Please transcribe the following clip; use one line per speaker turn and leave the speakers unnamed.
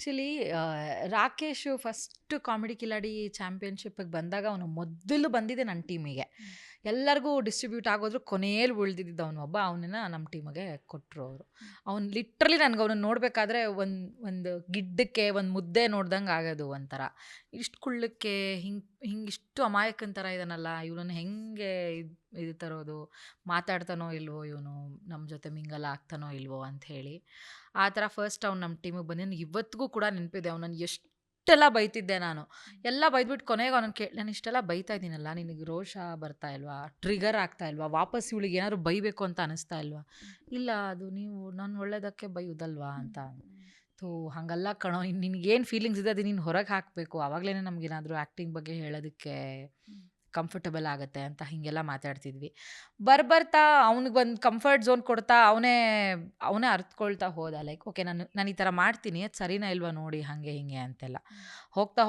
Actually Rakesh first comedy Kiladi ಚಾಂಪಿಯನ್ಶಿಪ್ಪಿಗೆ ಬಂದಾಗ ಅವನು ಮೊದಲು ಬಂದಿದ್ದೆ ನನ್ನ ಟೀಮಿಗೆ. ಎಲ್ಲರಿಗೂ ಡಿಸ್ಟ್ರಿಬ್ಯೂಟ್ ಆಗೋದ್ರು ಕೊನೆಯಲ್ಲಿ ಉಳಿದಿದ್ದ ಅವನು ಒಬ್ಬ, ಅವನನ್ನ ನಮ್ಮ ಟೀಮಿಗೆ ಕೊಟ್ಟರು ಅವರು. ಅವ್ನು ಲಿಟ್ರಲಿ ನನಗೆ ಅವನನ್ನು ನೋಡಬೇಕಾದ್ರೆ ಒಂದು ಗಿಡ್ಡಕ್ಕೆ ಒಂದು ಮುದ್ದೆ ನೋಡ್ದಂಗೆ ಆಗೋದು ಒಂಥರ. ಇಷ್ಟು ಕುಳ್ಳಕ್ಕೆ ಹಿಂಗಿಷ್ಟು ಅಮಾಯಕನ ಥರ ಇದ್ದಾನಲ್ಲ, ಇವನನ್ನು ಹೆಂಗೆ ಇದು ತರೋದು, ಮಾತಾಡ್ತಾನೋ ಇಲ್ವೋ ಇವನು, ನಮ್ಮ ಜೊತೆ ಮಿಂಗಲ್ ಆಗ್ತಾನೋ ಇಲ್ವೋ ಅಂತ ಹೇಳಿ ಆ ಥರ ಫಸ್ಟ್ ಅವ್ನು ನಮ್ಮ ಟೀಮಿಗೆ ಬಂದು ಇವತ್ತಿಗೂ ಕೂಡ ನೆನಪಿದೆ. ಅವನನ್ನು ಎಷ್ಟೆಲ್ಲ ಬೈತಿದ್ದೆ ನಾನು, ಎಲ್ಲ ಬೈದ್ಬಿಟ್ಟು ಕೊನೆಗೆ ಅವನನ್ನು ನಾನು ಇಷ್ಟೆಲ್ಲ ಬೈತಾ ಇದ್ದೀನಲ್ಲ, ನಿನಗೆ ರೋಷ ಬರ್ತಾ ಇಲ್ವಾ, ಟ್ರಿಗರ್ ಆಗ್ತಾ ಇಲ್ವಾ, ವಾಪಸ್ ಇವಳಿಗೆ ಏನಾದ್ರು ಬೈಬೇಕು ಅಂತ ಅನಿಸ್ತಾ ಇಲ್ವಾ? ಇಲ್ಲ, ಅದು ನೀವು ನಾನು ಒಳ್ಳೇದಕ್ಕೆ ಬೈಯೋದಲ್ವಾ ಅಂತ. ಹಾಗಲ್ಲ ಕಣೋ, ನಿನಗೇನು ಫೀಲಿಂಗ್ಸ್ ಇದೆ ಅದು ನೀನು ಹೊರಗೆ ಹಾಕಬೇಕು, ಆವಾಗಲೇ ನಮಗೇನಾದರೂ ಆ್ಯಕ್ಟಿಂಗ್ ಬಗ್ಗೆ ಹೇಳೋದಕ್ಕೆ ಕಂಫರ್ಟಬಲ್ ಆಗುತ್ತೆ ಅಂತ ಹೀಗೆಲ್ಲ ಮಾತಾಡ್ತಿದ್ವಿ. ಬರ್ತಾ ಅವ್ನಿಗೆ ಒಂದು ಕಂಫರ್ಟ್ ಝೋನ್ ಕೊಡ್ತಾ ಅವನೇ ಅರ್ಥಕೊಳ್ತಾ ಹೋದ. ಲೈಕ್ ಓಕೆ, ನಾನು ಈ ಥರ ಮಾಡ್ತೀನಿ, ಅದು ಸರಿನಾ ಇಲ್ವಾ ನೋಡಿ, ಹಾಗೆ ಹಿಂಗೆ ಅಂತೆಲ್ಲ ಹೋಗ್ತಾ